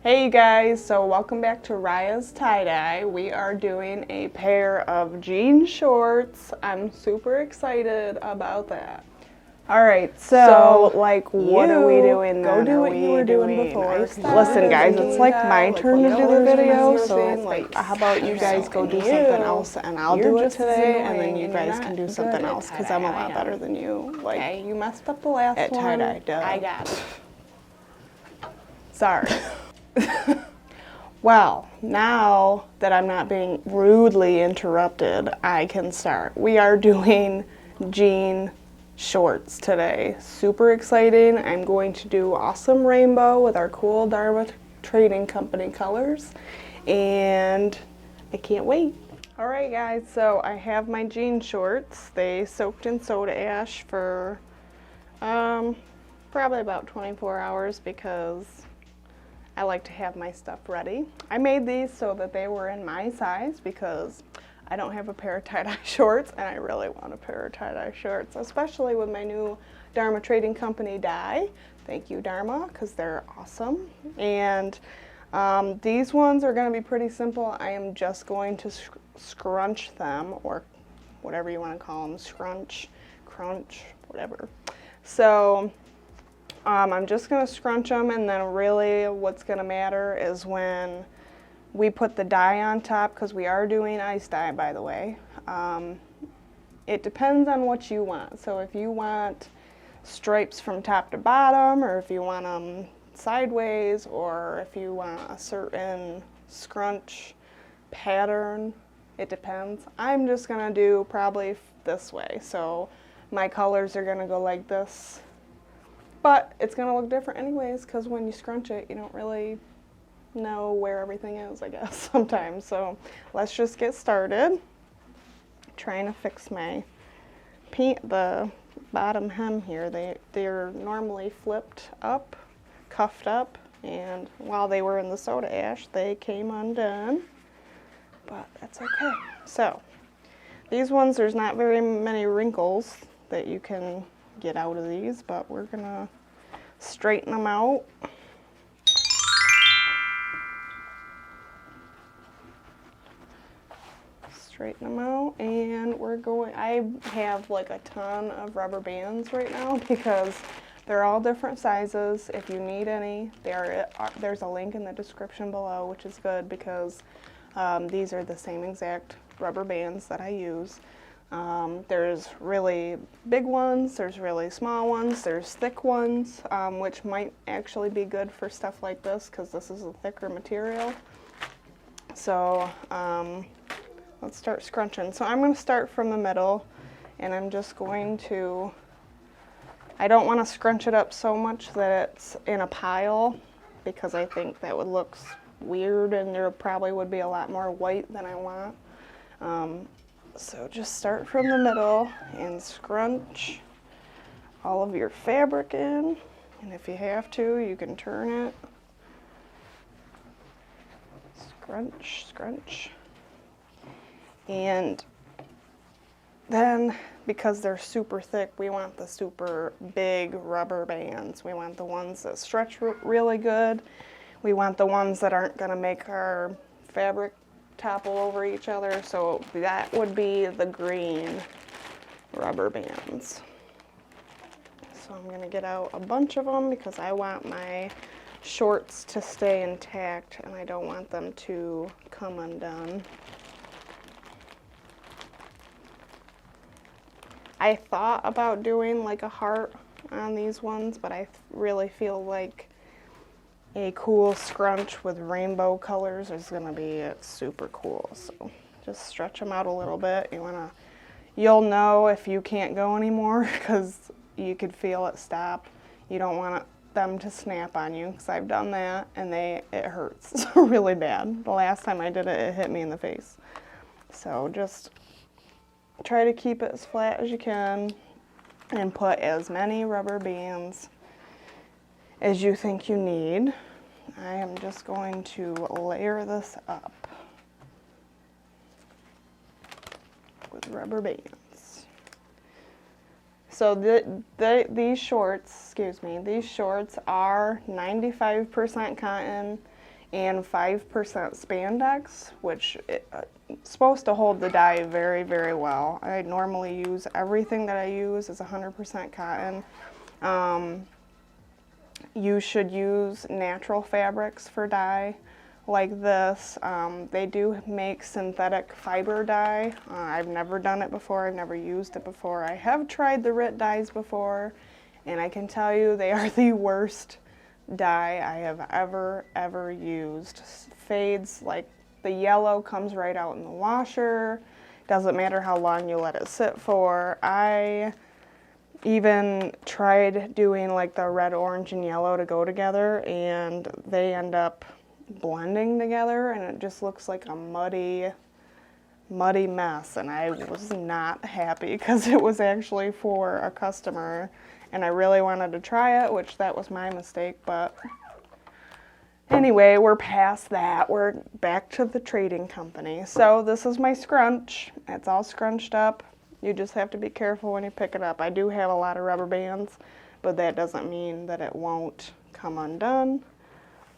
Hey you guys, so welcome back to Raya's Tie-Dye. We are doing a pair of jean shorts. I'm super excited about that. Alright, so like what are we doing then? Go do what you were doing before. Listen guys, it's like my turn to do the video, so like how about you guys go do something else and I'll do it today and then you guys can do something else because I'm a lot better than you. Like, Okay, you messed up the last at one. tie-dye, duh. I got it. Sorry. Well, now that I'm not being rudely interrupted, I can start. We are doing jean shorts today. Super exciting. I'm going to do awesome rainbow with our cool Dharma Trading Company colors, and I can't wait. All right, guys, so I have my jean shorts. They soaked in soda ash for probably about 24 hours because I like to have my stuff ready. I made these so that they were in my size because I don't have a pair of tie-dye shorts and I really want a pair of tie-dye shorts, especially with my new Dharma Trading Company dye. Thank you, Dharma, because they're awesome. And these ones are going to be pretty simple. I am just going to scrunch them, or whatever you want to call them, scrunch, crunch, whatever. So I'm just going to scrunch them, and then really what's going to matter is when we put the dye on top, because we are doing ice dye, by the way. It depends on what you want. So if you want stripes from top to bottom, or if you want them sideways, or if you want a certain scrunch pattern, it depends. I'm just going to do probably this way. So my colors are going to go like this. But it's going to look different anyways, because when you scrunch it, you don't really know where everything is, I guess, sometimes. So let's just get started. I'm trying to fix my the bottom hem here. They're normally flipped up, cuffed up, and while they were in the soda ash, they came undone. But that's okay. So these ones, there's not very many wrinkles that you can get out of these, but we're gonna straighten them out. Straighten them out, and we're going, I have like a ton of rubber bands right now because they're all different sizes. If you need any, there's a link in the description below, which is good because these are the same exact rubber bands that I use. There's really big ones, there's really small ones, there's thick ones, which might actually be good for stuff like this because this is a thicker material. So let's start scrunching. So I'm going to start from the middle, and I'm just going to, I don't want to scrunch it up so much that it's in a pile because I think that would look weird and there probably would be a lot more white than I want. So just start from the middle and scrunch all of your fabric in, and if you have to, you can turn it. Scrunch, scrunch. And then, because they're super thick, we want the super big rubber bands. We want the ones that stretch really good. We want the ones that aren't going to make our fabric topple over each other, so that would be the green rubber bands. So I'm going to get out a bunch of them because I want my shorts to stay intact and I don't want them to come undone. I thought about doing like a heart on these ones, but I really feel like a cool scrunch with rainbow colors is going to be super cool. So just stretch them out a little bit. You'll know if you can't go anymore because you could feel it stop. You don't want them to snap on you because I've done that and it hurts really bad. The last time I did it, it hit me in the face. So just try to keep it as flat as you can and put as many rubber bands as you think you need. I am just going to layer this up with rubber bands. So these shorts are 95% cotton and 5% spandex, which is supposed to hold the dye very, very well. I normally use everything that I use is 100% cotton. You should use natural fabrics for dye like this. They do make synthetic fiber dye. I've never done it before. I've never used it before. I have tried the RIT dyes before, and I can tell you they are the worst dye I have ever used. Fades, like the yellow comes right out in the washer. Doesn't matter how long you let it sit for. I even tried doing like the red, orange, and yellow to go together, and they end up blending together, and it just looks like a muddy mess, and I was not happy because it was actually for a customer, and I really wanted to try it, which that was my mistake, but anyway, we're past that. We're back to the trading company. So this is my scrunch. It's all scrunched up. You just have to be careful when you pick it up. I do have a lot of rubber bands, but that doesn't mean that it won't come undone.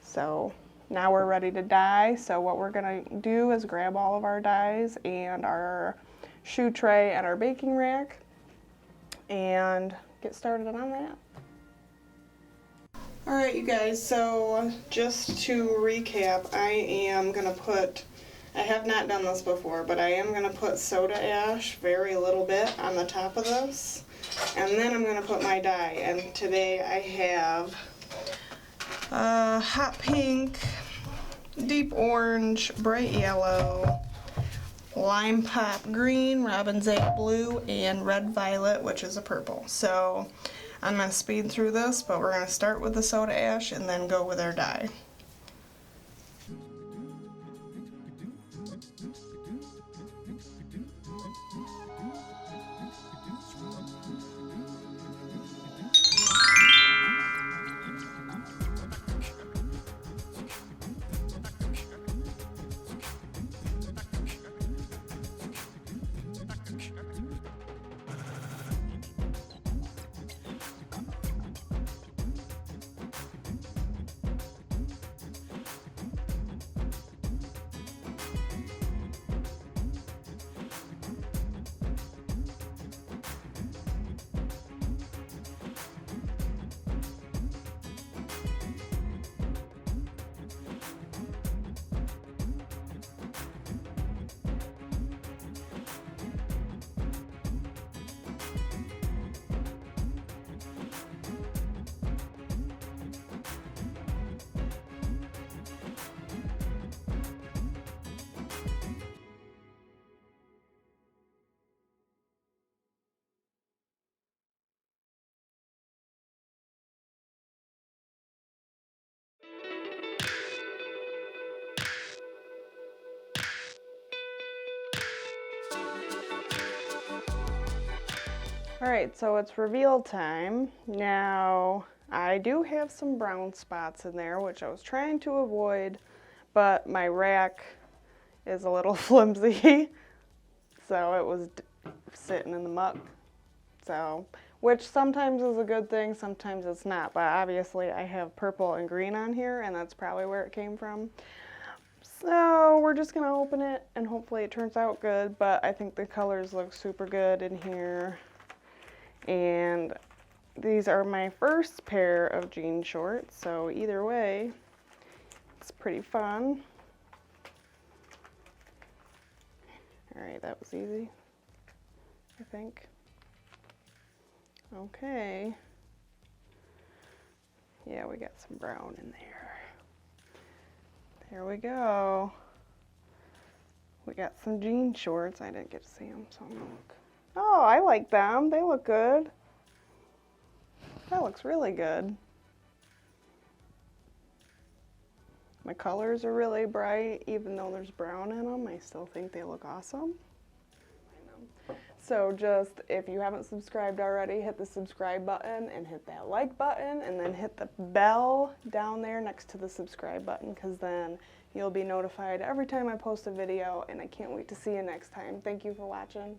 So now we're ready to dye. So what we're gonna do is grab all of our dyes and our shoe tray and our baking rack and get started on that. All right, you guys, so just to recap, I have not done this before, but I am gonna put soda ash, very little bit, on the top of this, and then I'm gonna put my dye. And today I have hot pink, deep orange, bright yellow, lime pop green, robin's egg blue, and red violet, which is a purple. So I'm going to speed through this, but we're going to start with the soda ash and then go with our dye. Alright, so it's reveal time. Now, I do have some brown spots in there, which I was trying to avoid, but my rack is a little flimsy, so it was sitting in the muck. So, which sometimes is a good thing, sometimes it's not, but obviously I have purple and green on here, and that's probably where it came from. So we're just gonna open it, and hopefully it turns out good, but I think the colors look super good in here. And these are my first pair of jean shorts, so either way, it's pretty fun. Alright, that was easy, I think. Okay. Yeah, we got some brown in there. There we go. We got some jean shorts. I didn't get to see them, so I'm gonna look. Oh, I like them. They look good. That looks really good. My colors are really bright, even though there's brown in them. I still think they look awesome. I know. So just, if you haven't subscribed already, hit the subscribe button and hit that like button, and then hit the bell down there next to the subscribe button, because then you'll be notified every time I post a video, and I can't wait to see you next time. Thank you for watching.